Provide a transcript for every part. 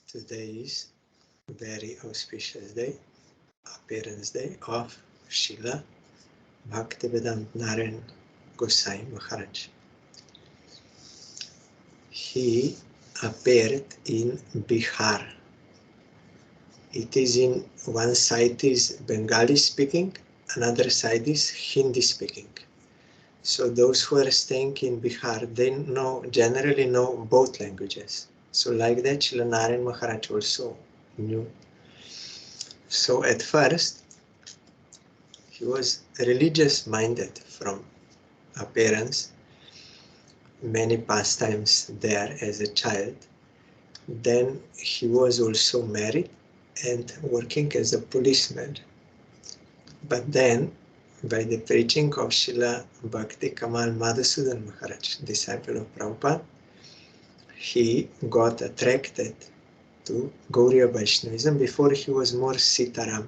Today is a very auspicious day, appearance day of Srila Bhaktivedanta Narayan Gosvami Maharaj. He appeared in Bihar. It is in one side is Bengali speaking, another side is Hindi speaking. So those who are staying in Bihar, they generally know both languages. So like that, Srila Narayan Maharaj also knew. So at first, he was religious-minded from appearance, many pastimes there as a child. Then he was also married and working as a policeman. But then, by the preaching of Srila Bhakti Kamal Madhusudan Maharaj, disciple of Prabhupada, he got attracted to Gauriya Vaishnavism. Before he was more Sitaram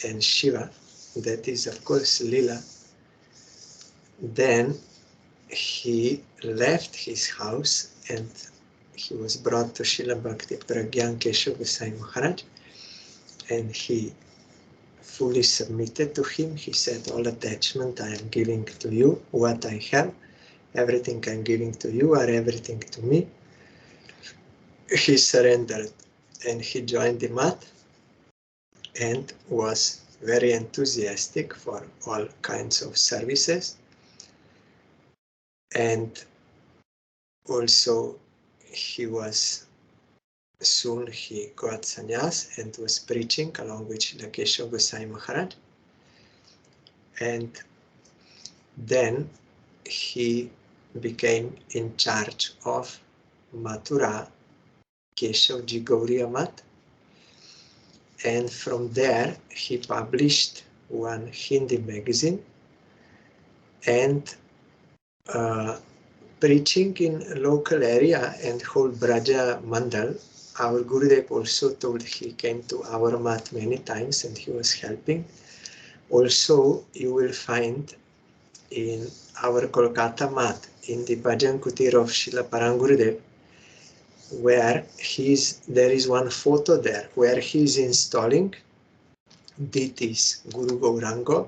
and Shiva, that is of course Lila. Then he left his house and he was brought to Srila Bhakti Pragyan Keshav Goswami Maharaj, and he fully submitted to him. He said, all attachment I am giving to you, what I have, everything I am giving to you or everything to me. He surrendered and he joined the mat and was very enthusiastic for all kinds of services. And also soon he got sannyas and was preaching along with Srila Keshav Goswami Maharaj. And then he became in charge of Mathura Keshavji Gauriya Mat. And from there he published one Hindi magazine and preaching in local area and whole Braja Mandal. Our Gurudev also told he came to our mat many times and he was helping. Also, you will find in our Kolkata mat, in the Bhajan Kutir of Srila Parangurudev, where there is one photo there where he is installing deities, Guru Gauranga,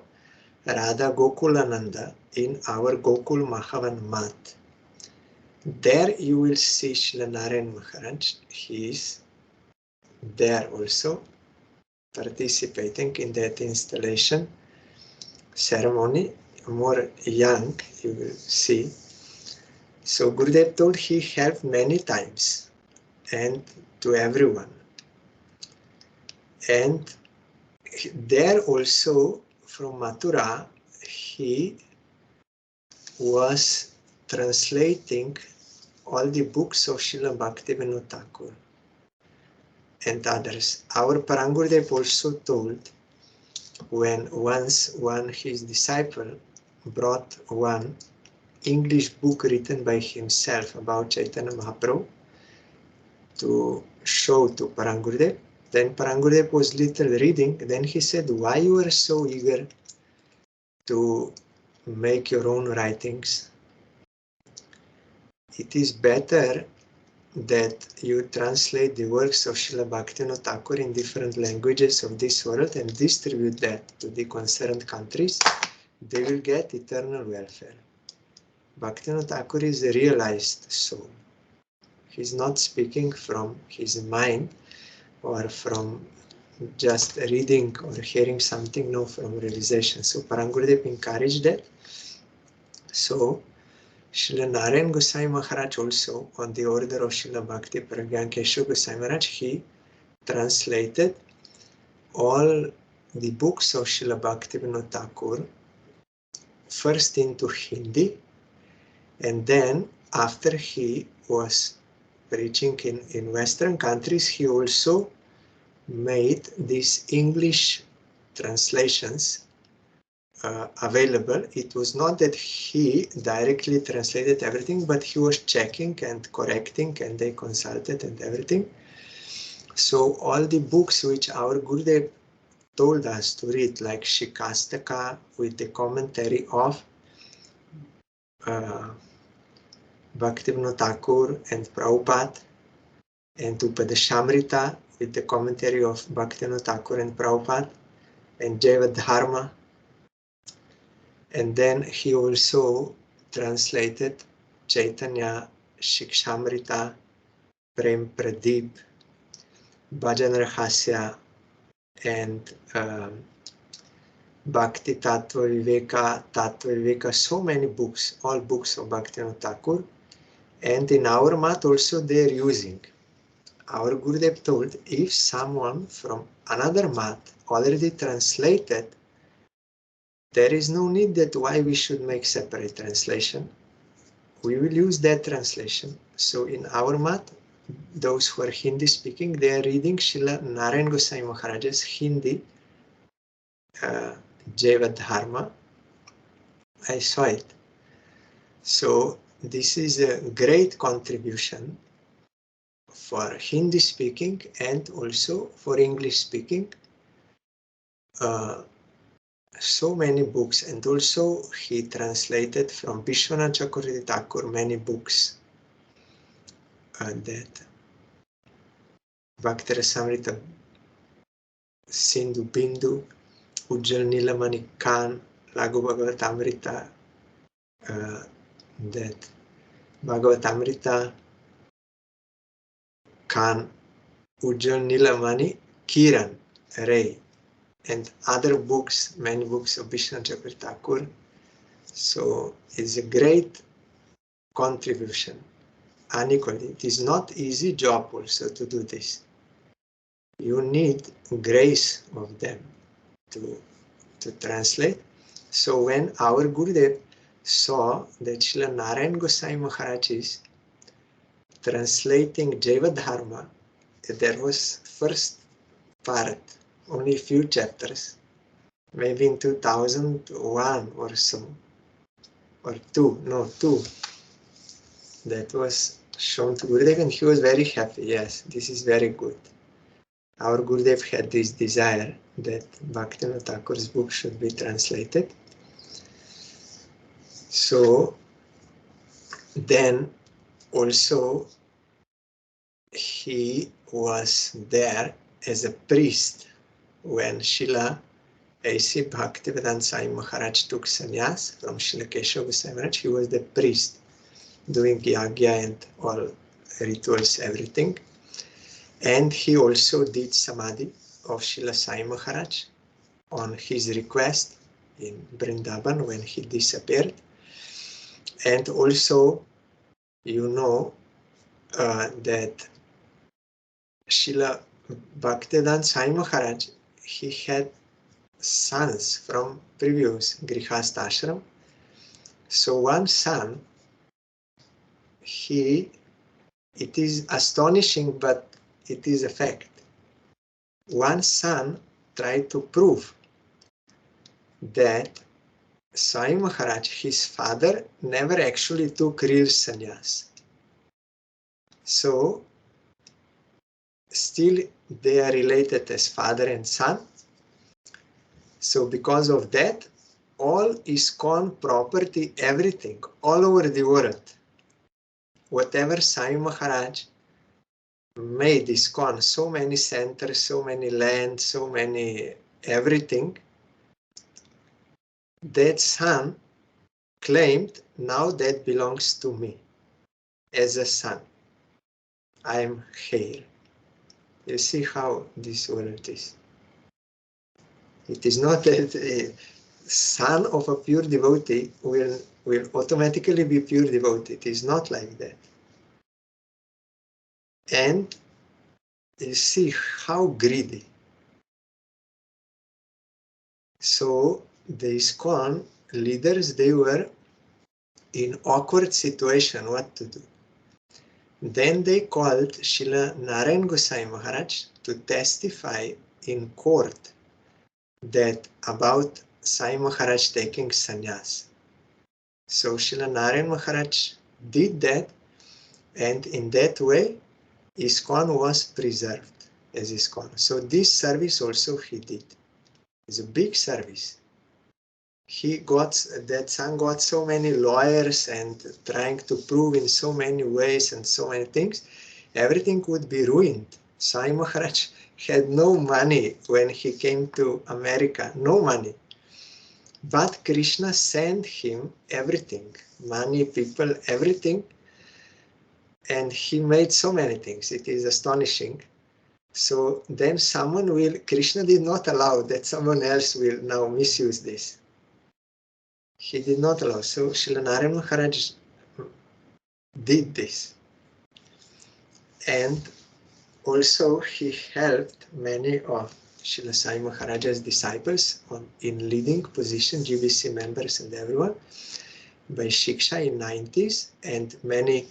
Radha Gokulananda in our Gokul Mahavan mat. There you will see Srila Narayan Maharaj. He is there also participating in that installation ceremony, more young, you will see. So Gurudev told he helped many times and to everyone. And there also from Mathura, he was translating all the books of Srila Bhaktivedanta Thakur and others. Our Parangurudev also told when once his disciple brought one English book written by himself about Chaitanya Mahaprabhu to show to Parangurudev. Then Parangurudev was little reading. Then he said, why you are so eager to make your own writings? It is better that you translate the works of Srila Bhaktivinoda Thakur in different languages of this world and distribute that to the concerned countries. They will get eternal welfare. Bhaktivinoda Thakur is a realized soul. He's not speaking from his mind or from just reading or hearing something, no, from realization. So Parangurudev encouraged that. So Srila Narayan Goswami Maharaj also, on the order of Srila Bhakti Pragyan Keshav Goswami Maharaj, he translated all the books of Srila Bhaktivedanta Thakur first into Hindi, and then after he was preaching in Western countries, he also made these English translations available. It was not that he directly translated everything, but he was checking and correcting, and they consulted and everything. So all the books which our Gurudev told us to read, like Shikastaka with the commentary of Bhaktivedanta Thakur and Prabhupada, and Upadeshamrita with the commentary of Bhaktivinoda Thakur and Prabhupada, and Jaiva Dharma. And then he also translated Chaitanya Shikshamrita, Prem Pradeep, Bhajan Rahasya, and Bhakti Tattva Viveka, so many books, all books of Bhaktivinoda Thakur. And in our mat also they are using. Our Gurudev told, if someone from another mat already translated, there is no need that why we should make separate translation. We will use that translation. So in our mat, those who are Hindi speaking, they are reading Srila Narayan Goswami Maharaj's Hindi Jaiva Dharma. I saw it. So this is a great contribution for Hindi speaking and also for English speaking. So many books, and also he translated from Vishwanath Chakravarti Thakur many books that Bhakti Rasamrita Sindhu Bindu, Ujjal Nilamani Khan, Lagu Bhagavatamrita, that Bhagavatamrita Khan, Ujjal Nilamani Kiran Ray, and other books, many books of Vishwanath Chakravarti Thakur. So it's a great contribution. Unequally, it is not easy job also to do this. You need grace of them to translate. So when our Gurudev saw that Srila Narayan Goswami Maharaj is translating Jaiva Dharma, there was first part, only a few chapters, maybe in 2001 or so, or two, that was shown to Gurudev, and he was very happy. Yes, this is very good. Our Gurudev had this desire that Bhaktivinoda Thakur's book should be translated. So then also he was there as a priest when Srila A.C. Bhaktivedanta Swami Maharaj took sannyas from Srila Keshava Goswami Maharaj. He was the priest doing yagya and all rituals, everything. And he also did samadhi of Srila Sai Maharaj on his request in Vrindavan when he disappeared. And also, you know that Srila Bhaktivedanta Swami Maharaj, he had sons from previous Grihastha ashram. So one son, it is astonishing, but it is a fact. One son tried to prove that Swami Maharaj, his father, never actually took real sannyas. So still they are related as father and son. So because of that, all ISKCON property, everything, all over the world, whatever Swami Maharaj made ISKCON, so many centers, so many land, so many everything, that son claimed, now that belongs to me as a son. I am here. You see how this world is. It is not that a son of a pure devotee will automatically be pure devotee. It is not like that. And you see how greedy. So the ISKCON leaders, they were in awkward situation what to do. Then they called Srila Narayan Goswami Maharaj to testify in court that about Sai Maharaj taking sannyas. So Srila Narayan Maharaj did that, and in that way ISKCON was preserved as ISKCON. So this service also he did. It's a big service. That son got so many lawyers and trying to prove in so many ways and so many things. everything would be ruined. Sai Maharaj had no money when he came to America, no money. But Krishna sent him everything, money, people, everything. And he made so many things. It is astonishing. So then Krishna did not allow that someone else will now misuse this. He did not allow. So Srila Narayan Maharaj did this. And also he helped many of Srila Sai Maharaj's disciples in leading position, GBC members and everyone, by Shiksha in 90s, and many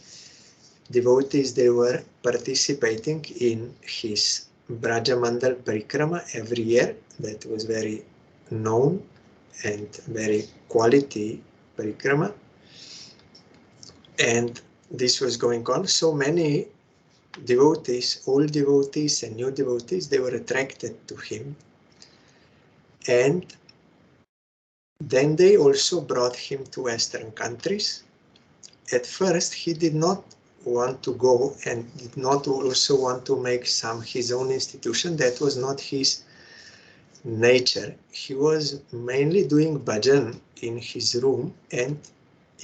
devotees, they were participating in his Brajamandal Parikrama every year. That was very known and very quality Parikrama. And this was going on. So many devotees, old devotees and new devotees, they were attracted to him. And then they also brought him to Western countries. At first, he did not want to go and did not also want to make his own institution. That was not his nature. He was mainly doing bhajan in his room and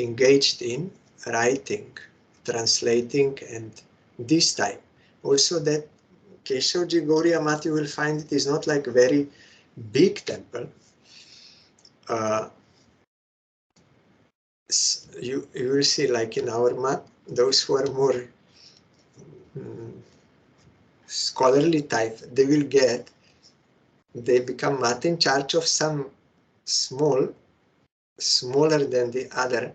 engaged in writing, translating, and this type. Also that Keshavji Gauriya Mat, you will find it is not like very big temple. You will see, like in our mat, those who are more scholarly type, they become mat in charge of some smaller than the other,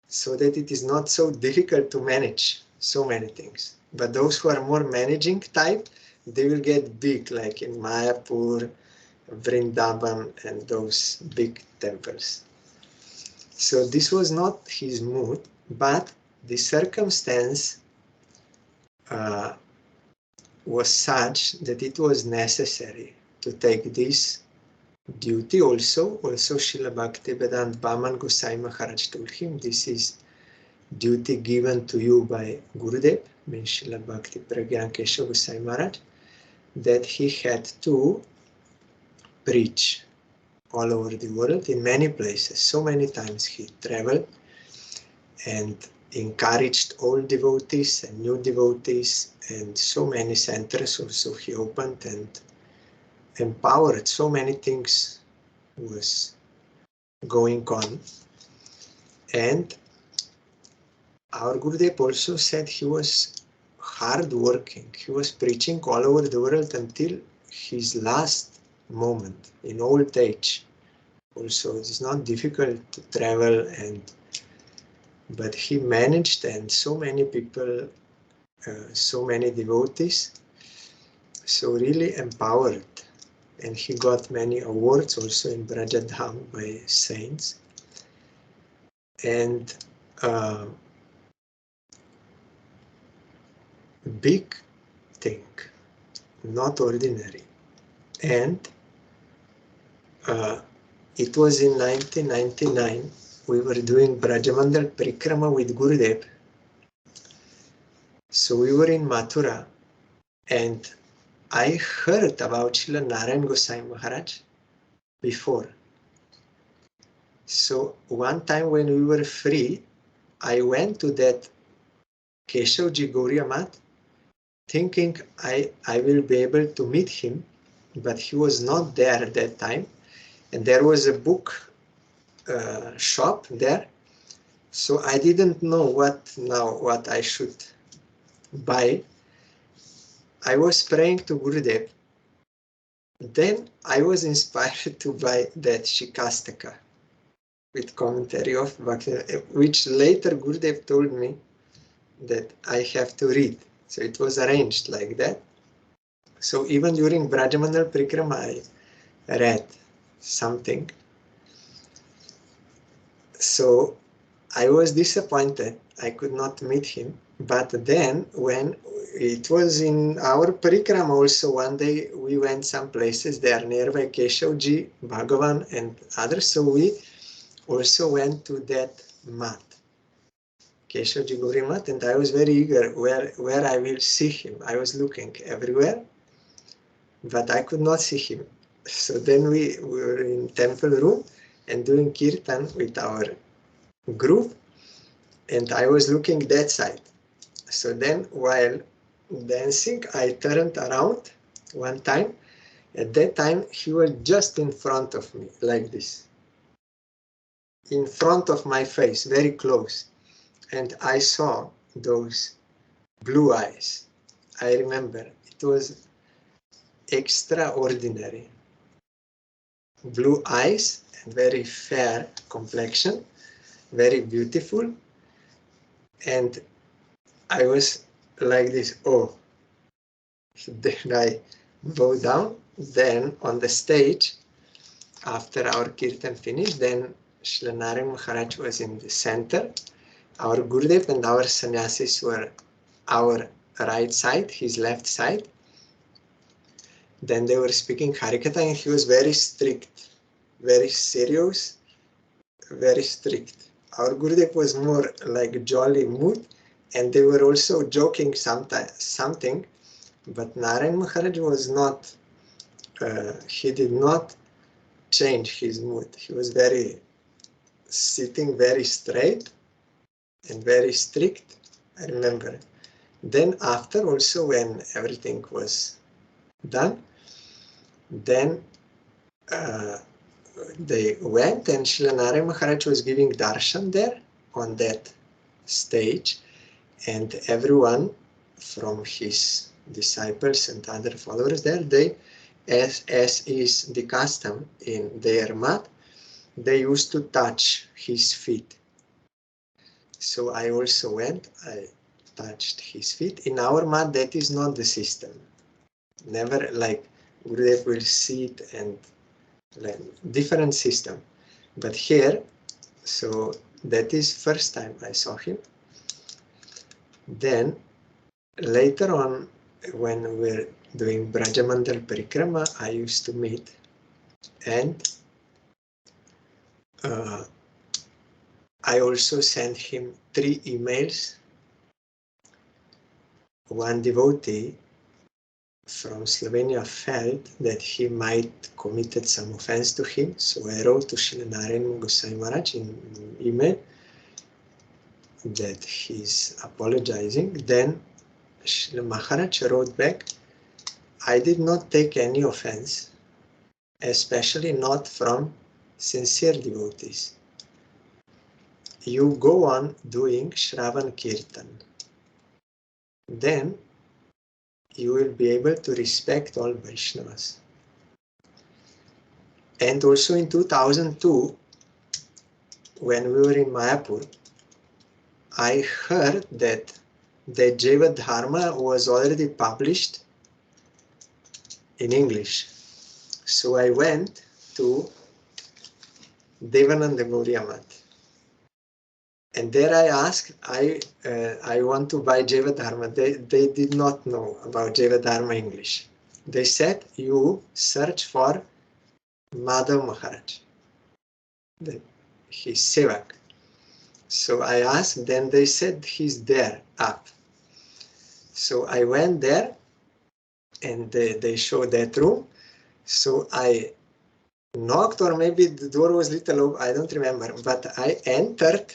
so that it is not so difficult to manage so many things. But those who are more managing type, they will get big, like in Mayapur, Vrindavan, and those big temples. So this was not his mood, but the circumstance was such that it was necessary to take this duty also. Also Srila Bhaktivedanta Bhaman Gosai Maharaj told him, this is duty given to you by Gurudev, means Srila Bhakti Pragyan Keshav Gosai Maharaj, that he had to preach all over the world in many places. So many times he traveled and encouraged old devotees and new devotees, and so many centers also he opened and empowered. So many things was going on. And our Gurudev also said he was hard working. He was preaching all over the world until his last moment in old age. Also, it is not difficult to travel, but he managed, and so many people, so many devotees, so really empowered. And he got many awards also in Brajadham by saints. And big thing, not ordinary. And it was in 1999, we were doing Brajamandal Parikrama with Gurudev. So we were in Mathura, and I heard about Srila Narayan Gosai Maharaj before. So one time when we were free, I went to that Keshavji Gauriya Mat, thinking I will be able to meet him, but he was not there at that time. And there was a book shop there, so I didn't know what I should buy. I was praying to Gurudev. Then I was inspired to buy that Shikastaka with commentary of Bhaktivedanta, which later Gurudev told me that I have to read. So it was arranged like that. So even during Brajamandal Parikrama, I read something. So I was disappointed I could not meet him. But then when it was in our Parikrama also, one day we went some places there nearby Keshavji, Bhagavan and others. So we also went to that mat. Keshavji Gaurimat, and I was very eager where I will see him. I was looking everywhere, but I could not see him. So then we were in temple room and doing kirtan with our group, and I was looking that side. So then while dancing, I turned around one time. At that time, he was just in front of me, like this. In front of my face, very close. And I saw those blue eyes. I remember it was extraordinary. Blue eyes and very fair complexion, very beautiful. And I was like this, oh. Then I bowed down. Then on the stage, after our kirtan finished, then Srila Narayan Maharaj was in the center. Our Gurudev and our sannyasis were our right side, his left side. Then they were speaking Harikatha, and he was very strict, very serious, very strict. Our Gurudev was more like jolly mood, and they were also joking something, but Narayan Maharaj was not, he did not change his mood. He was sitting very straight and very strict, I remember. Then after also, when everything was done, then they went, and Srila Narayan Maharaj was giving darshan there on that stage, and everyone from his disciples and other followers there, they, as is the custom in their mat, they used to touch his feet. So I also went, I touched his feet. In our mat, that is not the system. Never like Gurudev will sit and like, different system. But here, so that is first time I saw him. Then later on, when we were doing Brajamandal Parikrama, I used to meet, and I also sent him 3 emails. One devotee from Slovenia felt that he might committed some offense to him, so I wrote to Srila Narayan Goswami Maharaj in email that he's apologizing. Then Srila Maharaj wrote back, I did not take any offense, especially not from sincere devotees. You go on doing Shravan Kirtan. Then you will be able to respect all Vaishnavas. And also in 2002, when we were in Mayapur, I heard that the Jaiva Dharma was already published in English. So I went to Devananda Gauriya. And there I asked, I want to buy Jaiva Dharma. They did not know about Jaiva Dharma English. They said, you search for Madhav Maharaj, his sevak. So I asked, then they said, he's there, up. So I went there, and they showed that room. So I knocked, or maybe the door was little open, I don't remember, but I entered,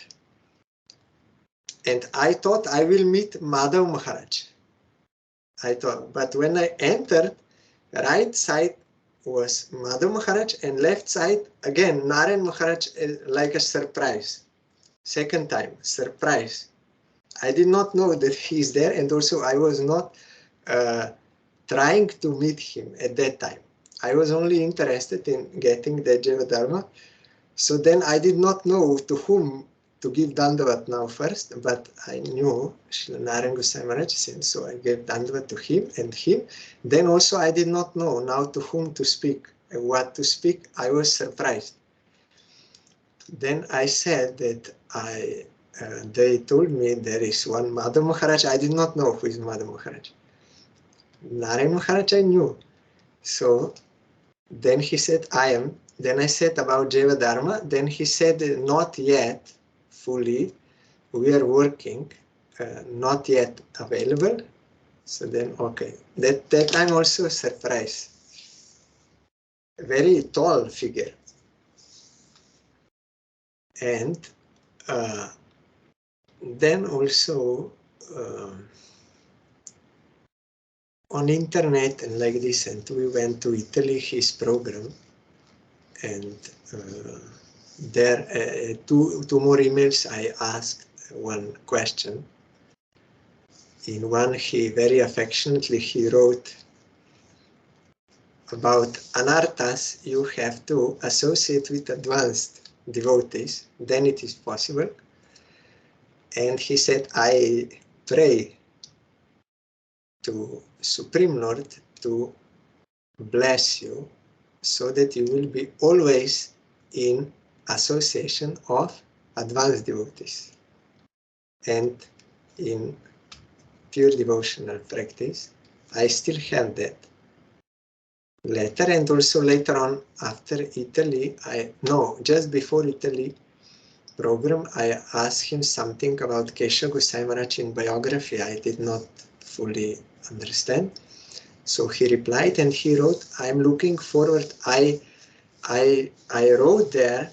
and I thought I will meet Madhav Maharaj. I thought, but when I entered, right side was Madhav Maharaj, and left side, again, Narayan Maharaj, like a surprise. Second time, surprise. I did not know that he's there, and also I was not trying to meet him at that time. I was only interested in getting the Jaiva Dharma. So then I did not know to whom to give Dandavat now first, but I knew Srila Narayan Goswami Maharaj, so I gave Dandavat to him and him. Then also I did not know now to whom to speak and what to speak. I was surprised. Then I said that they told me there is one Madhav Maharaj. I did not know who is Madhav Maharaj. Narayan Maharaj I knew. So then he said, I am. Then I said about Jaiva Dharma. Then he said, not yet fully. we are working, not yet available. So then, okay, that I'm also surprised. A very tall figure. And then also on internet and like this, and we went to Italy, his program, and there two more emails I asked one question. In one, he very affectionately, he wrote about anarthas, you have to associate with advanced devotees, then it is possible. And he said, I pray to Supreme Lord to bless you so that you will be always in association of advanced devotees and in pure devotional practice. I still have that letter, and also later on after Italy, just before Italy program, I asked him something about Kesha Gosai Maharaj in biography. I did not fully understand. So he replied and he wrote, I'm looking forward. I wrote there,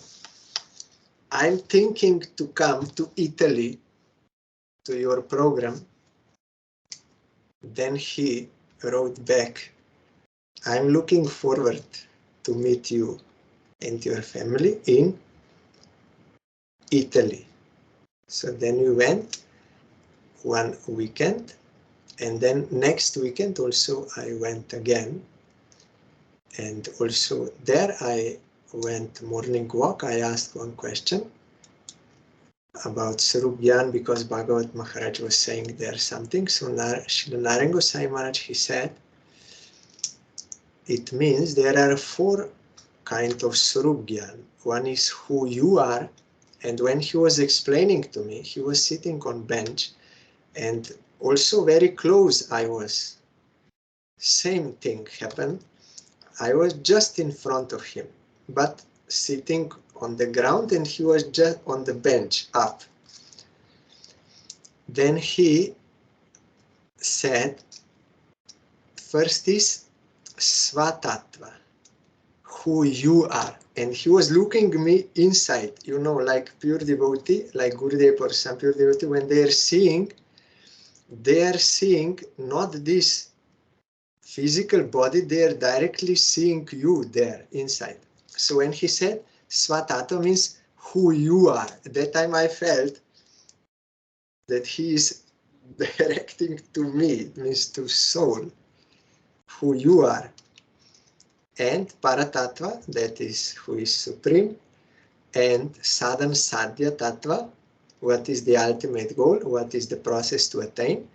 I'm thinking to come to Italy to your program. Then he wrote back, I'm looking forward to meet you and your family in Italy. So then we went one weekend, and then next weekend also I went again. And also there I went morning walk. I asked one question about Sarup Gyan because Bhagavat Maharaj was saying there something. So Srila Narayan Gosai Maharaj, he said, it means there are 4 kinds of Sarup Gyan. One is who you are. And when he was explaining to me, he was sitting on bench and also very close I was. Same thing happened. I was just in front of him, but sitting on the ground and he was just on the bench up. Then he said, first is Svatattva, who you are. And he was looking me inside, like pure devotee, like Gurudev or some pure devotee, when they are seeing not this physical body, they are directly seeing you there inside. So when he said Svatattva means who you are, at that time I felt that he is directing to me, it means to soul, who you are. And Paratattva, that is who is supreme, and Sadhan Sadhya Tattva, what is the ultimate goal, what is the process to attain,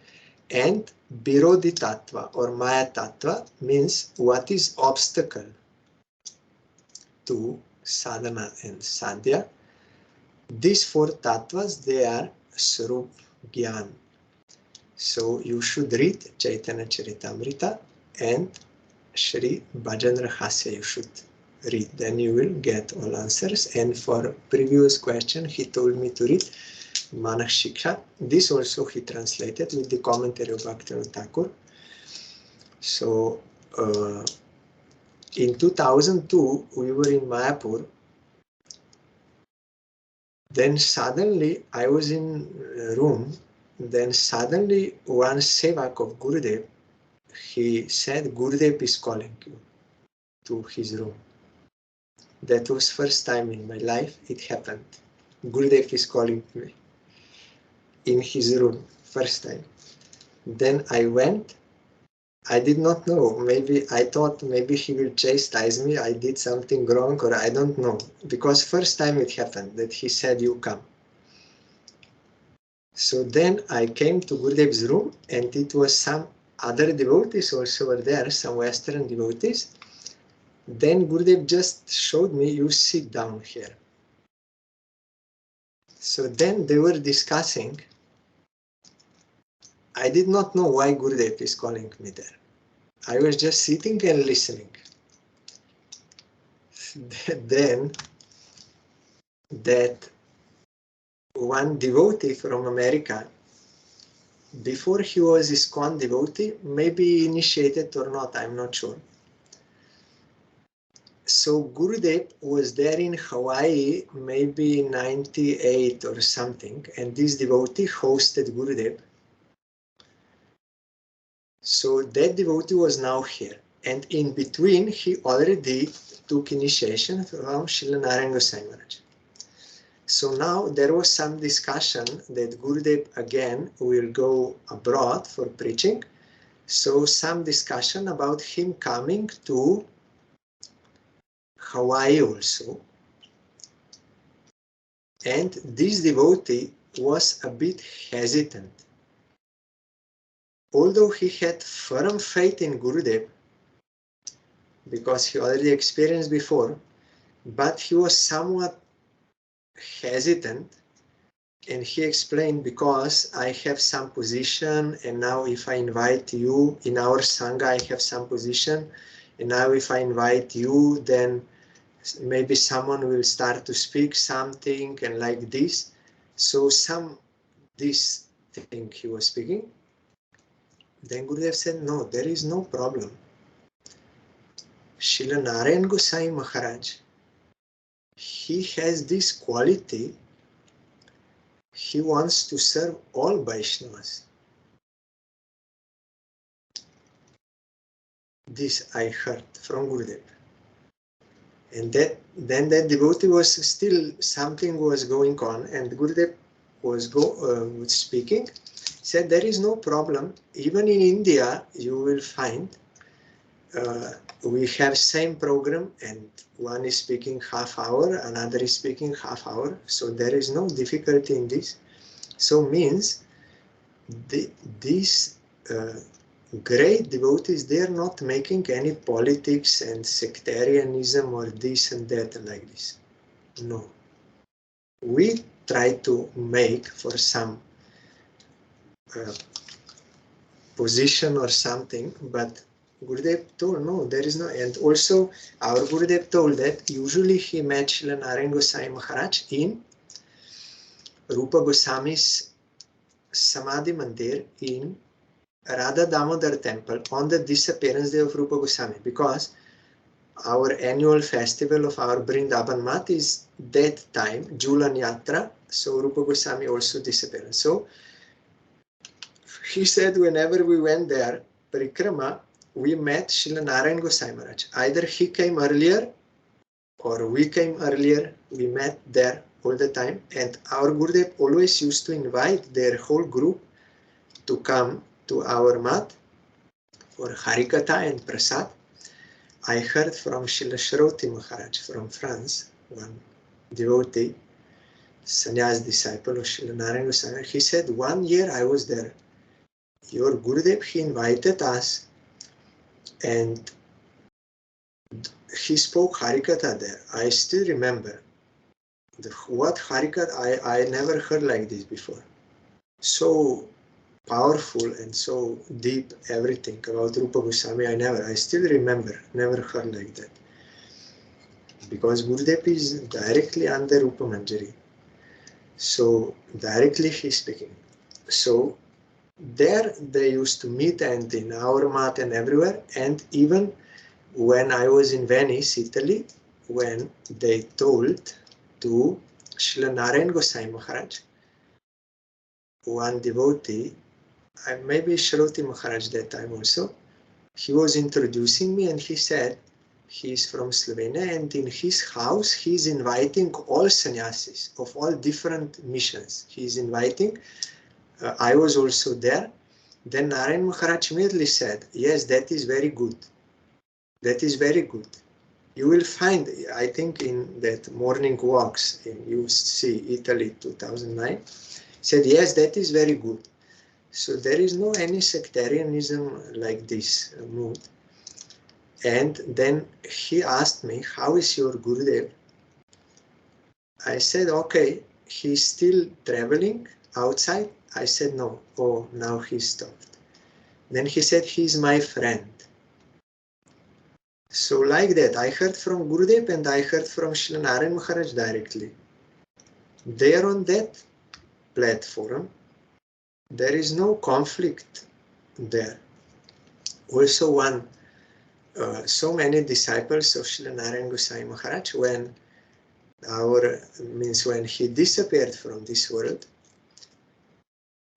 and Birodhi Tattva or Maya Tattva means what is obstacle to sadhana and sadhya. These 4 tattvas, they are Sarup Gyan. So you should read Chaitanya Charitamrita and Shri Bhajan Rahasya you should read. Then you will get all answers. And for previous question, he told me to read Manak Shiksha. This also he translated with the commentary of Bhaktivedanta Thakur. So in 2002, we were in Mayapur. Then suddenly, I was in a room. Then suddenly, one sevak of Gurudev, he said, Gurudev is calling you to his room. That was first time in my life it happened. Gurudev is calling me in his room, first time. Then I went. I did not know. Maybe I thought maybe he will chastise me. I did something wrong or I don't know. Because first time it happened that he said, you come. So then I came to Gurudev's room and it was some other devotees also were there, some Western devotees. Then Gurudev just showed me, you sit down here. So then they were discussing. I did not know why Gurudev is calling me there. I was just sitting and listening. Then that one devotee from America, before he was ISKCON devotee, maybe initiated or not, I'm not sure. So Gurudev was there in Hawaii, maybe 98 or something, and this devotee hosted Gurudev. So that devotee was now here. And in between, he already took initiation from Srila Narayan Goswami Maharaj. So now there was some discussion that Gurudev again will go abroad for preaching. So some discussion about him coming to Hawaii also. And this devotee was a bit hesitant. Although he had firm faith in Gurudev, because he already experienced before, but he was somewhat hesitant, and he explained, because I have some position, and now if I invite you in our Sangha, I have some position, and now if I invite you, then maybe someone will start to speak something and like this. So this thing he was speaking. Then Gurudev said, no, there is no problem. Srila Narayan Goswami Maharaj, he has this quality. He wants to serve all Vaishnavas. This I heard from Gurudev. And then that devotee was still, something was going on, and Gurudev was speaking, said there is no problem. Even in India, you will find we have same program, and one is speaking half hour, another is speaking half hour. So there is no difficulty in this. So means these great devotees, they are not making any politics and sectarianism or this and that like this. No. We try to make for some position or something, but Gurudev told, no, there is no. And also our Gurudev told that usually he met Srila Narayan Goswami Maharaj in Rupa Goswami's Samadhi Mandir in Radha Damodar temple on the disappearance day of Rupa Goswami, because our annual festival of our Vrindavan Mat is that time, Julan Yatra, so Rupa Goswami also disappeared. So he said whenever we went there, Parikrama, we met Srila Narayan Goswami Maharaj. Either he came earlier or we came earlier, we met there all the time. And our Gurudev always used to invite their whole group to come to our mat for Harikatha and Prasad. I heard from Srila Shroti Maharaj from France, one devotee, sannyas disciple of Srila Narayan Goswami. He said, 1 year I was there. Your Gurudev, he invited us and he spoke Harikatha there. I still remember what Harikatha, I never heard like this before. So powerful and so deep, everything about Rupa Goswami, I still remember, never heard like that. Because Gurudev is directly under Rupa Manjari. So directly he's speaking. So there they used to meet, and in our mat and everywhere. And even when I was in Venice, Italy, when they told to Srila Narayan Goswami Maharaj, one devotee, maybe Shroti Maharaj that time also, he was introducing me and he said he's from Slovenia, and in his house he's inviting all sannyasis of all different missions. He's inviting. I was also there. Then Narayan Maharaj immediately said, yes, that is very good. That is very good. You will find, I think in that morning walks, you see Italy 2009, said, yes, that is very good. So there is no any sectarianism like this mood. And then he asked me, how is your Gurudev? I said, okay, he's still traveling outside. I said, no. Oh, now he stopped. Then he said, he's my friend. So like that, I heard from Gurudev and I heard from Srila Narayan Maharaj directly. There on that, platform, there is no conflict there. Also so many disciples of Srila Narayan Goswami Maharaj, when he disappeared from this world,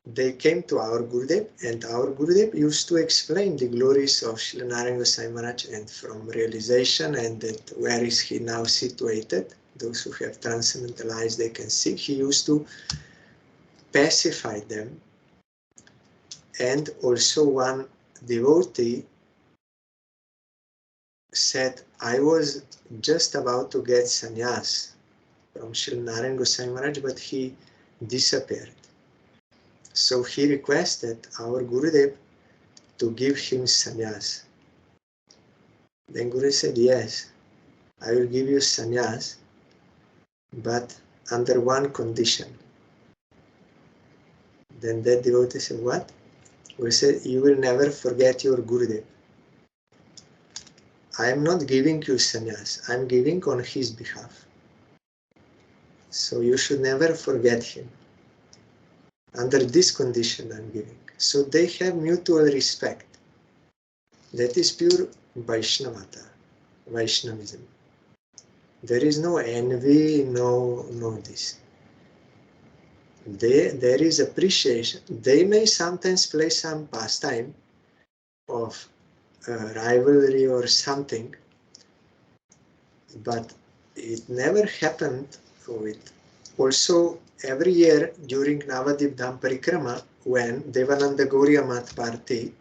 they came to our Gurudev, and our Gurudev used to explain the glories of Srila Narayan Goswami Maharaj, and from realization and that where is he now situated. Those who have transcendental eyes, they can see. He used to pacify them. And also one devotee said, I was just about to get sannyas from Srila Narayan Goswami Maharaj, but he disappeared. So he requested our Gurudev to give him sannyas. Then Guru said, yes, I will give you sannyas, but under one condition. Then that devotee said, what? Guru said, you will never forget your Gurudev. I am not giving you sannyas, I am giving on his behalf. So you should never forget him. Under this condition I am giving. So they have mutual respect. That is pure Vaishnavata, Vaishnavism. There is no envy, no this. There is appreciation. They may sometimes play some pastime of rivalry or something, but it never happened with. Also, every year during Navadip Dham Parikrama, when Devananda Gauriya Math party,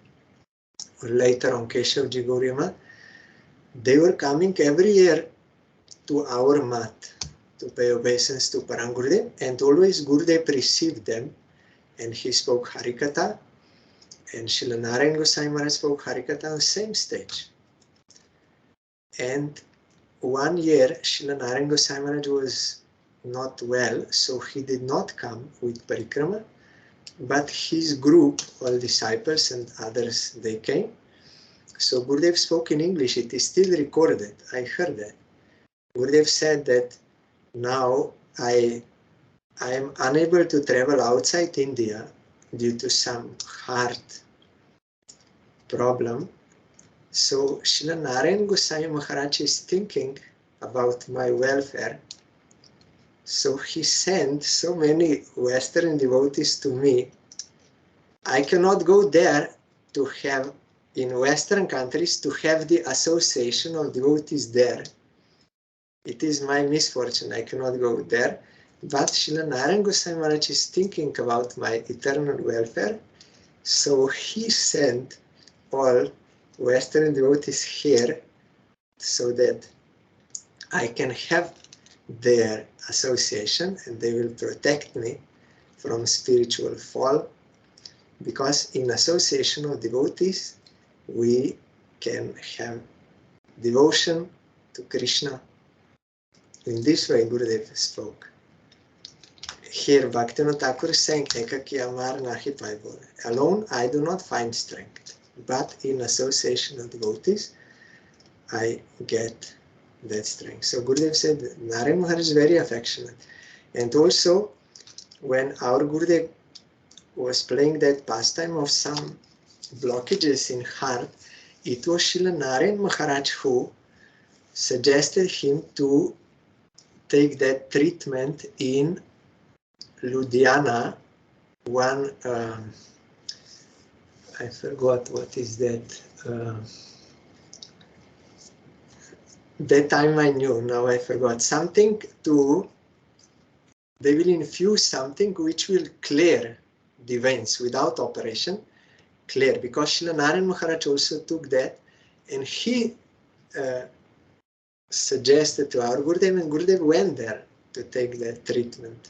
or later on Keshavji Gauriya Math, they were coming every year to our mat to pay obeisance to Parang Gurudev, and always Gurudev received them, and he spoke Harikatha, and Srila Narayan Goswami Maharaj spoke Harikatha on the same stage. And one year Srila Narayan Goswami Maharaj was not well, so he did not come with Parikrama, but his group, all disciples and others, they came. So Gurudev spoke in English, it is still recorded, I heard that. Gurudev said that now I am unable to travel outside India due to some heart problem. So Srila Narayan Goswami Maharaj is thinking about my welfare. So he sent so many Western devotees to me. I cannot go there to have, in Western countries, to have the association of devotees there. It is my misfortune, I cannot go there. But Srila Narayan Goswami Maharaj is thinking about my eternal welfare. So he sent all Western devotees here so that I can have their association and they will protect me from spiritual fall. Because in association of devotees, we can have devotion to Krishna. In this way, Gurudev spoke. Here, Bhaktivedanta Thakur is saying, Ekaki amar nahi paibole. Alone, I do not find strength. But in association of devotees, I get that strength. So Gurudev said, Narayan Maharaj is very affectionate. And also, when our Gurudev was playing that pastime of some blockages in heart, it was Srila Narayan Maharaj who suggested him to take that treatment in Ludhiana. One, I forgot what is that. That time I knew, now I forgot. Something to, they will infuse something which will clear the veins without operation, clear. Because Srila Narayan Maharaj also took that, and he suggested to our Gurudev, and Gurudev went there to take that treatment.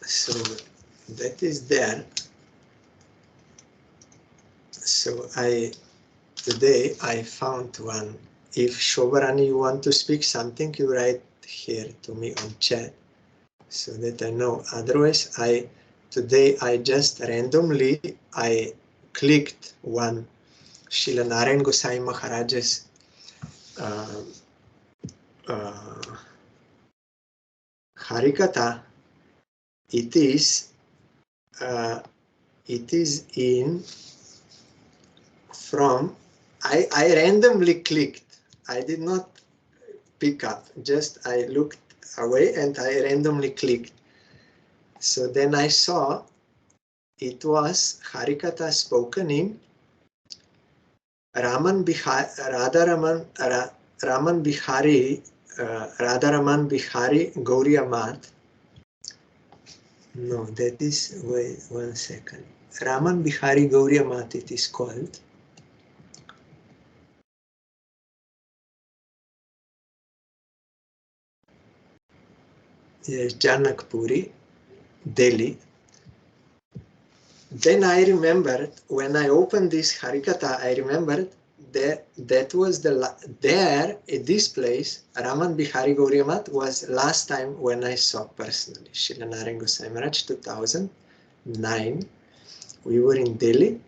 So that is there. So today I found one. If Shobarani, you want to speak something, you write here to me on chat so that I know. Otherwise, today I just randomly clicked one Srila Narayan Goswami Maharaj's Harikatha, it is in from, I randomly clicked. I did not pick up, just I looked away and I randomly clicked. So then I saw it was Harikatha spoken in Raman Bihari, Raman Bihari, Radharaman Bihari Gauriya Mat. No, that is, wait 1 second. Raman Bihari Gauriya Mat it is called. Yes, Janakpuri, Delhi. Then I remembered, when I opened this Harikatha, I remembered that was there in this place, Raman Bihari Gauriya Mat was last time when I saw personally. Srila Narayan Goswami Maharaj, 2009. We were in Delhi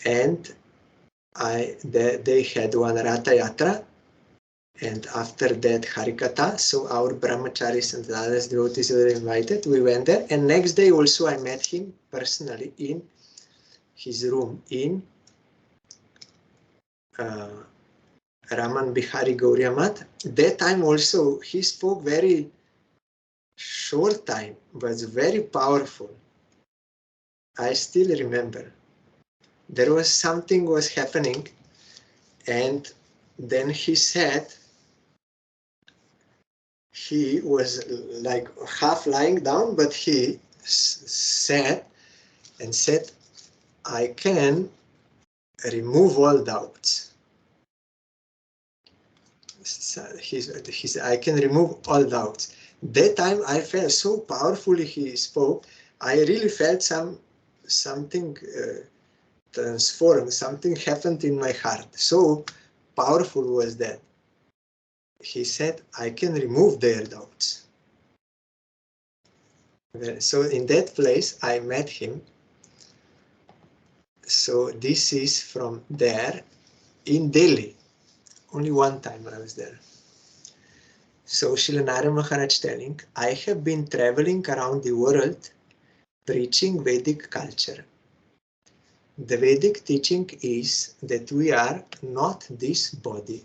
and they had one Ratha Yatra, and after that Harikatha, so our brahmacharis and the others devotees were invited. We went there, and next day also I met him personally in his room in Raman Bihari Gauriya Mat. That time also he spoke very short time, was very powerful. I still remember. There was something was happening, and then he said, he was like half lying down, but he said, I can remove all doubts. He said, I can remove all doubts. That time I felt so powerfully he spoke. I really felt something transformed, something happened in my heart. So powerful was that. He said, I can remove their doubts. So in that place I met him. So this is from there in Delhi. Only one time I was there. So Srila Narayan Maharaj telling, I have been traveling around the world preaching Vedic culture. The Vedic teaching is that we are not this body.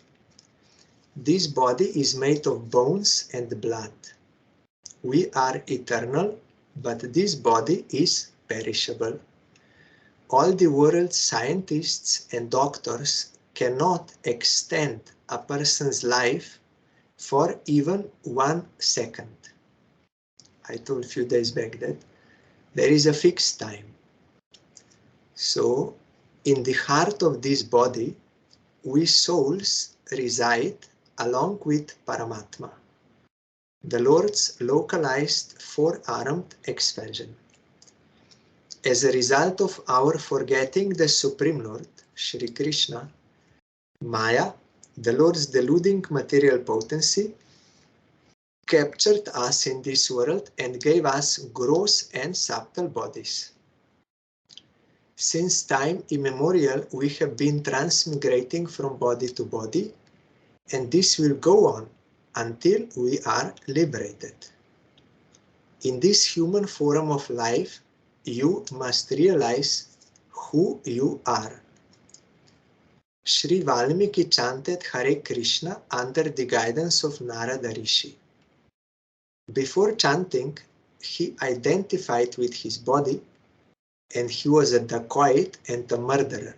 This body is made of bones and blood. We are eternal, but this body is perishable. All the world's scientists and doctors cannot extend a person's life for even 1 second. I told a few days back that there is a fixed time. So in the heart of this body, we souls reside along with Paramatma, the Lord's localized four-armed expansion. As a result of our forgetting the Supreme Lord, Shri Krishna, Maya, the Lord's deluding material potency, captured us in this world and gave us gross and subtle bodies. Since time immemorial, we have been transmigrating from body to body, and this will go on until we are liberated. In this human form of life, you must realize who you are. Sri Valmiki chanted Hare Krishna under the guidance of Narada Rishi. Before chanting, he identified with his body, and he was a dacoit and a murderer.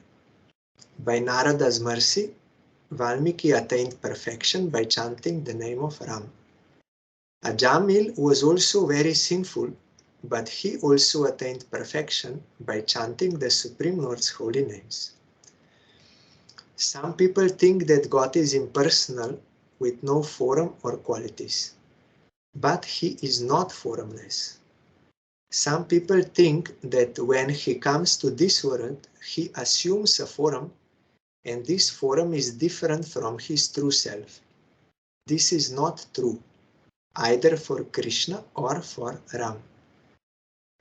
By Narada's mercy, Valmiki attained perfection by chanting the name of Ram. Ajamil was also very sinful, but he also attained perfection by chanting the Supreme Lord's holy names. Some people think that God is impersonal with no form or qualities, but he is not formless. Some people think that when he comes to this world, he assumes a form, and this form is different from his true self. This is not true, either for Krishna or for Ram.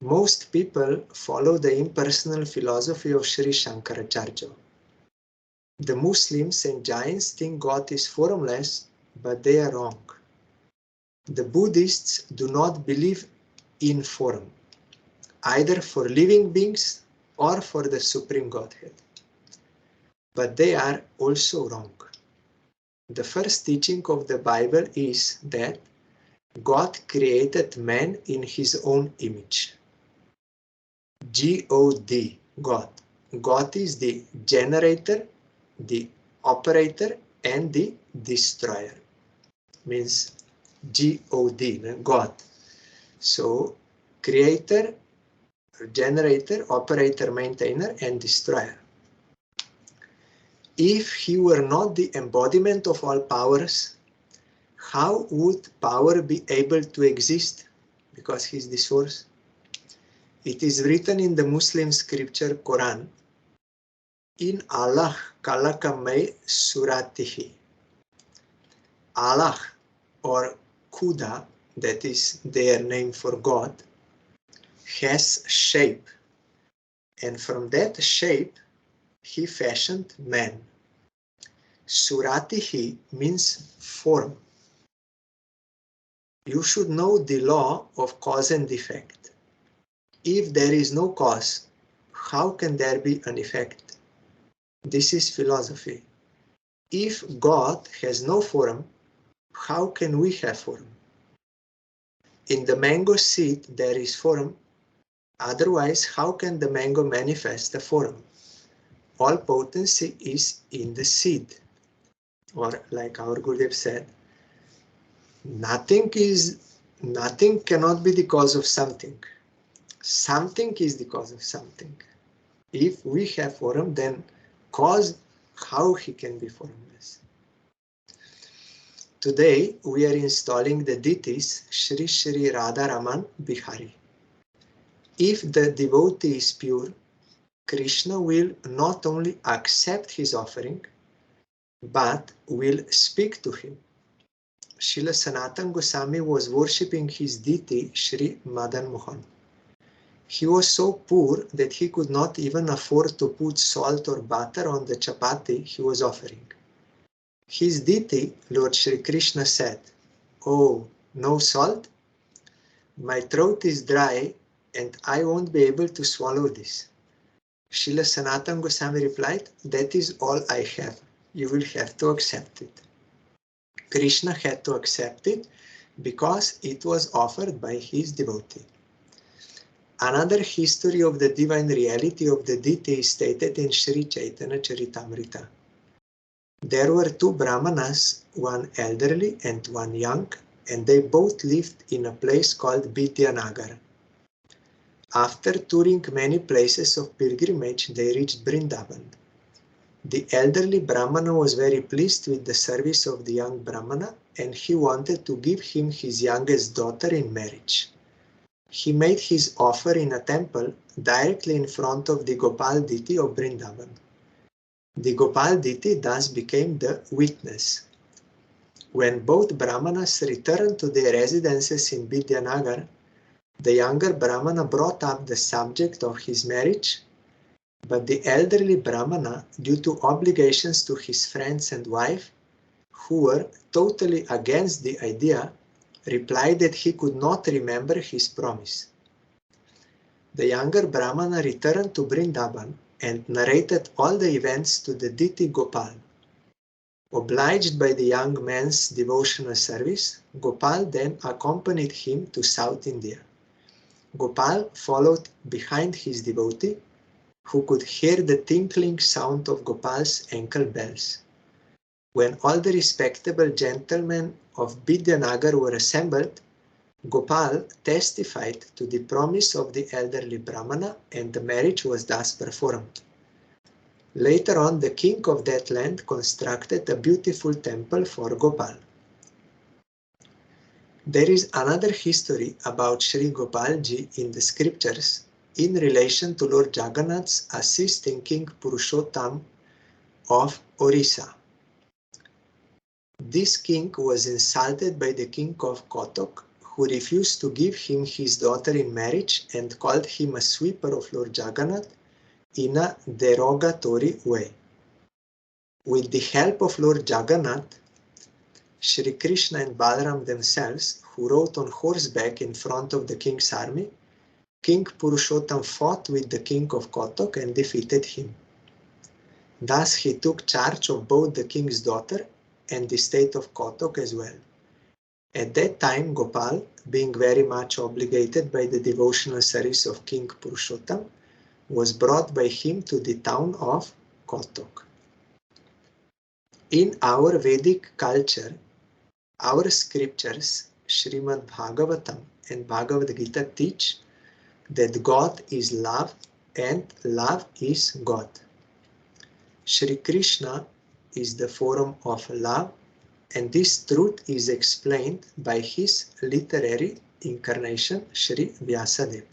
Most people follow the impersonal philosophy of Sri Shankaracharya. The Muslims and Jains think God is formless, but they are wrong. The Buddhists do not believe in form, either for living beings or for the Supreme Godhead. But they are also wrong. The first teaching of the Bible is that God created man in his own image. God, God. God is the generator, the operator, and the destroyer. Means God, God. So, creator, generator, operator, maintainer, and destroyer. If he were not the embodiment of all powers, how would power be able to exist? Because he is the source. It is written in the Muslim scripture Quran, in Allah kalakamay suratihi. Allah or Khuda, that is their name for God, has shape, and from that shape he fashioned man. Suratihi means form. You should know the law of cause and effect. If there is no cause, how can there be an effect? This is philosophy. If God has no form, how can we have form? In the mango seed there is form, otherwise how can the mango manifest the form? All potency is in the seed. Or like our Gurudev said, nothing cannot be the cause of something. Something is the cause of something. If we have form, then cause, how he can be formless? Today we are installing the deities Shri Shri Radha Raman Bihari. If the devotee is pure, Krishna will not only accept his offering, but will speak to him. Srila Sanatana Goswami was worshipping his deity Sri Madan Mohan. He was so poor that he could not even afford to put salt or butter on the chapati he was offering. His deity, Lord Shri Krishna, said, "Oh, no salt? My throat is dry and I won't be able to swallow this." Srila Sanatana Goswami replied, "That is all I have. You will have to accept it." Krishna had to accept it because it was offered by his devotee. Another history of the divine reality of the deity is stated in Sri Chaitanya Charitamrita. There were two Brahmanas, one elderly and one young, and they both lived in a place called Vidyanagar. After touring many places of pilgrimage, they reached Vrindavan. The elderly Brahmana was very pleased with the service of the young Brahmana, and he wanted to give him his youngest daughter in marriage. He made his offer in a temple directly in front of the Gopal deity of Vrindavan. The Gopal deity thus became the witness. When both Brahmanas returned to their residences in Vidyanagar, the younger Brahmana brought up the subject of his marriage, but the elderly Brahmana, due to obligations to his friends and wife, who were totally against the idea, replied that he could not remember his promise. The younger Brahmana returned to Vrindavan and narrated all the events to the deity Gopal. Obliged by the young man's devotional service, Gopal then accompanied him to South India. Gopal followed behind his devotee, who could hear the tinkling sound of Gopal's ankle bells. When all the respectable gentlemen of Vidyanagar were assembled, Gopal testified to the promise of the elderly Brahmana, and the marriage was thus performed. Later on, the king of that land constructed a beautiful temple for Gopal. There is another history about Sri Gopalji in the scriptures in relation to Lord Jagannath's assisting King Purushottam of Orissa. This king was insulted by the king of Kotok, who refused to give him his daughter in marriage and called him a sweeper of Lord Jagannath in a derogatory way. With the help of Lord Jagannath, Shri Krishna and Balaram themselves, who rode on horseback in front of the king's army, King Purushottam fought with the king of Kotok and defeated him. Thus he took charge of both the king's daughter and the state of Kotok as well. At that time, Gopal, being very much obligated by the devotional service of King Purushottam, was brought by him to the town of Kotok. In our Vedic culture, our scriptures, Srimad Bhagavatam and Bhagavad Gita, teach that God is love and love is God. Shri Krishna is the form of love, and this truth is explained by his literary incarnation, Shri Vyasadeva.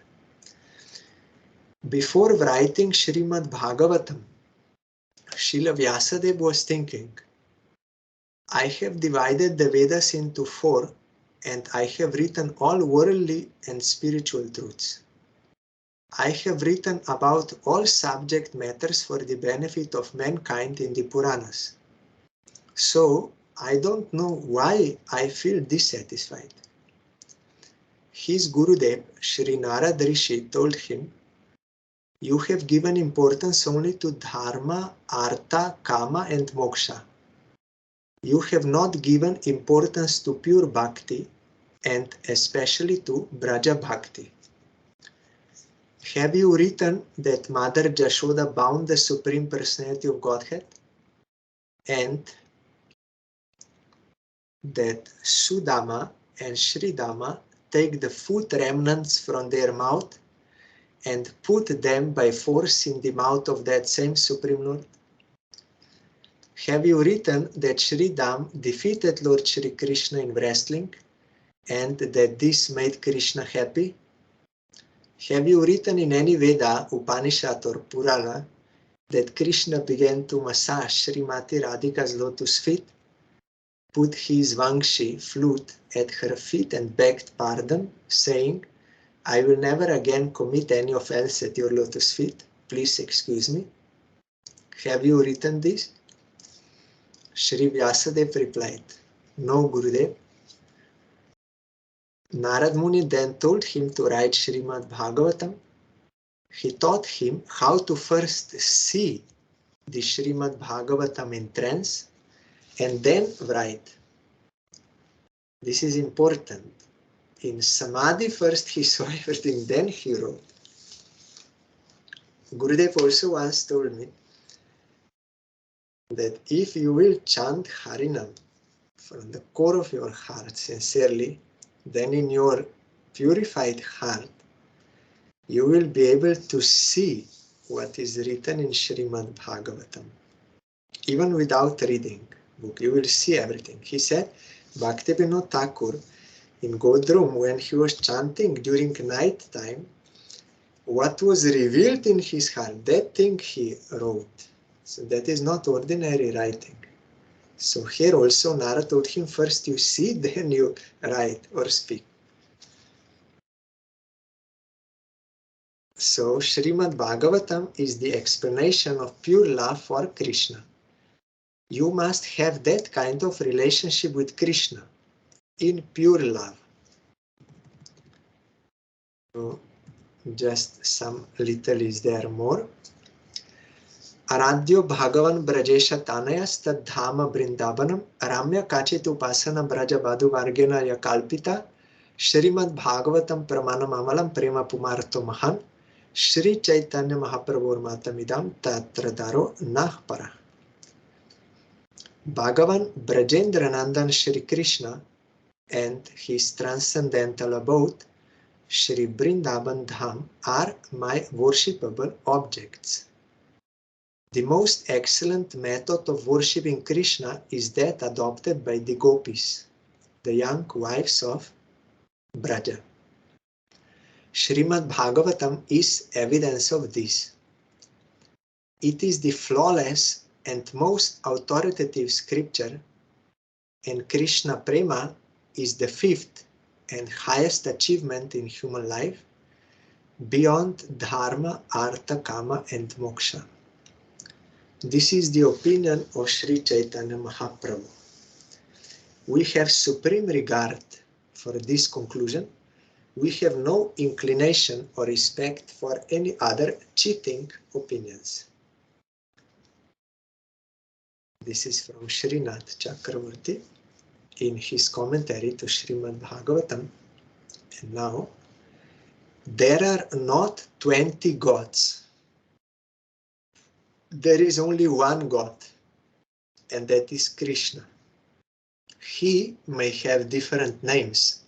Before writing Srimad Bhagavatam, Srila Vyasadeva was thinking, I have divided the Vedas into 4 and I have written all worldly and spiritual truths. I have written about all subject matters for the benefit of mankind in the Puranas. So, I don't know why I feel dissatisfied. His Gurudev, Sri Narad Rishi, told him, you have given importance only to Dharma, Artha, Kama and Moksha. You have not given importance to pure bhakti and especially to Braja Bhakti. Have you written that Mother Jashoda bound the Supreme Personality of Godhead and that Sudama and Sridama take the food remnants from their mouth and put them by force in the mouth of that same Supreme Lord? Have you written that Sridam defeated Lord Shri Krishna in wrestling and that this made Krishna happy? Have you written in any Veda, Upanishad or Purana that Krishna began to massage Srimati Radhika's lotus feet, put his Vangshi flute at her feet and begged pardon, saying, I will never again commit any offense at your lotus feet, please excuse me? Have you written this? Shri Vyasadeva replied, no, Gurudev. Narad Muni then told him to write Srimad Bhagavatam. He taught him how to first see the Srimad Bhagavatam in trance and then write. This is important. In Samadhi first he saw everything, then he wrote. Gurudev also once told me that if you will chant Harinam from the core of your heart sincerely, then in your purified heart you will be able to see what is written in Srimad Bhagavatam. Even without reading book, you will see everything. He said, Bhaktivedanta Thakur, in Godrum, when he was chanting during night time, what was revealed in his heart, that thing he wrote. So that is not ordinary writing. So here also Nara told him, first you see, then you write or speak. So Srimad Bhagavatam is the explanation of pure love for Krishna. You must have that kind of relationship with Krishna in pure love. So just some little is there more. Aradhyo Bhagavan Brajesha Tanayas Tad Dhama Brindavanam Ramya Kachit Upasana Braja Badhu Vargena Yakalpita Srimad Bhagavatam Pramanam Amalam Prema Pumarto Mahan Shri Chaitanya Mahaprabhu Matamidam Tatradaro Nahpara. Bhagavan Brajendra Nandan Shri Krishna and his transcendental abode Shri Brindavan Dham are my worshipable objects. The most excellent method of worshipping Krishna is that adopted by the gopis, the young wives of Braja. Srimad Bhagavatam is evidence of this. It is the flawless and most authoritative scripture, and Krishna Prema is the fifth and highest achievement in human life beyond Dharma, Artha, Kama and Moksha. This is the opinion of Sri Chaitanya Mahaprabhu. we have supreme regard for this conclusion. We have no inclination or respect for any other cheating opinions. This is from Srinath Chakravarti in his commentary to Srimad Bhagavatam. And now, there are not 20 gods. There is only one God, and that is Krishna. He may have different names.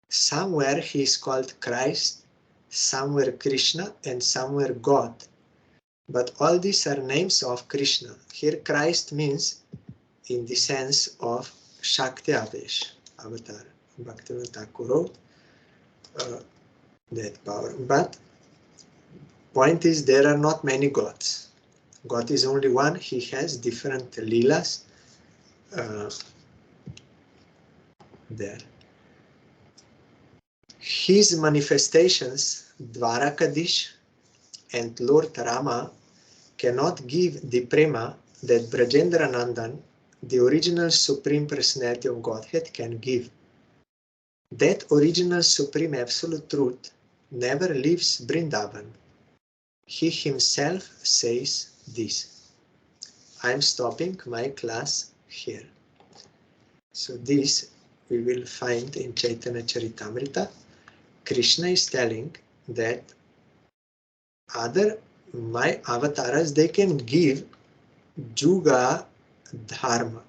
Somewhere he is called Christ, somewhere Krishna, and somewhere God. But all these are names of Krishna. Here Christ means in the sense of Shakti Avesh, avatar. Bhaktivedanta Thakur wrote that power. But point is, there are not many gods. God is only one. He has different leelas there. His manifestations, Dwarakadish and Lord Rama, cannot give the prema that Brajendra Nandan, the original Supreme Personality of Godhead, can give. That original Supreme Absolute Truth never leaves Vrindavan. He himself says this. I am stopping my class here. So this we will find in Chaitanya Charitamrita. Krishna is telling that my avatars, they can give Juga Dharma,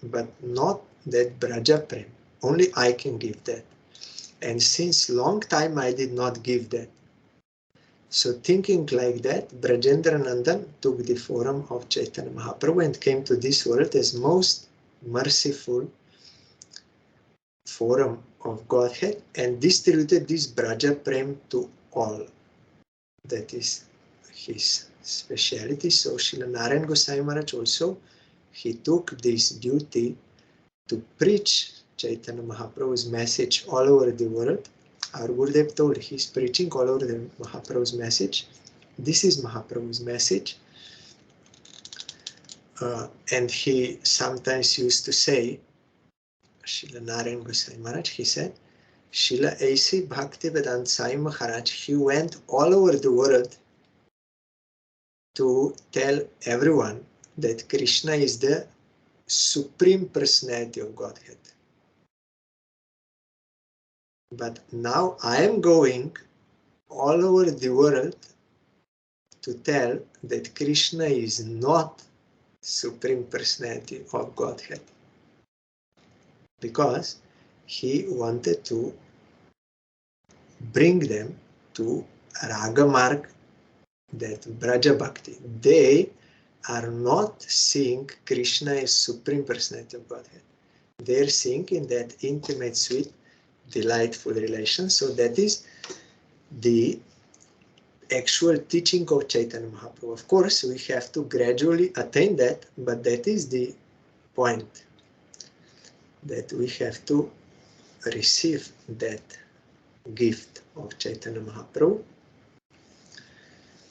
but not that Braja Prem. Only I can give that. And since long time I did not give that. So thinking like that, Brajendra Nandan took the form of Chaitanya Mahaprabhu and came to this world as most merciful form of Godhead and distributed this Braja Prem to all. That is his speciality. So Srila Narayan Goswami Maharaj also, he took this duty to preach Chaitanya Mahaprabhu's message all over the world. Our Gurudev told he's preaching all over the Mahaprabhu's message. This is Mahaprabhu's message. And he sometimes used to say, Srila Narayan Goswami Maharaj, he said, Srila A.C. Bhaktivedanta Sai Maharaj, he went all over the world to tell everyone that Krishna is the Supreme Personality of Godhead. But now I am going all over the world to tell that Krishna is not Supreme Personality of Godhead. Because he wanted to bring them to Raga Marg, that Braja Bhakti. They are not seeing Krishna as Supreme Personality of Godhead. They are seeing in that intimate, sweet, delightful relation. So that is the actual teaching of Chaitanya Mahaprabhu. Of course, we have to gradually attain that, but that is the point, that we have to receive that gift of Chaitanya Mahaprabhu.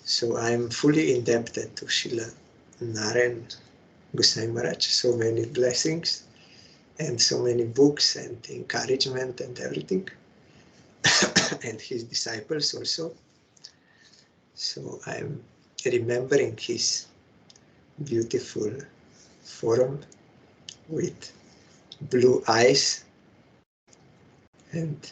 So I am fully indebted to Srila Narayan Goswami Maharaj. So many blessings and so many books and encouragement and everything. And his disciples also. So I am remembering his beautiful form with blue eyes and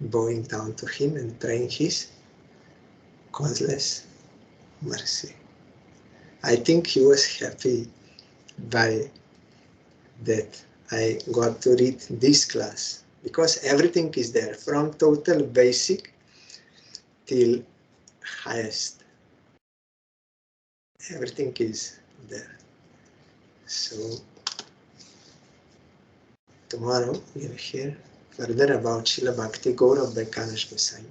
bowing down to him and praying his causeless mercy. I think he was happy by that I got to read this class, because everything is there, from total basic till highest. Everything is there. So tomorrow we'll hear further about Srila Bhakti Gaurav by Kanesh Goswami.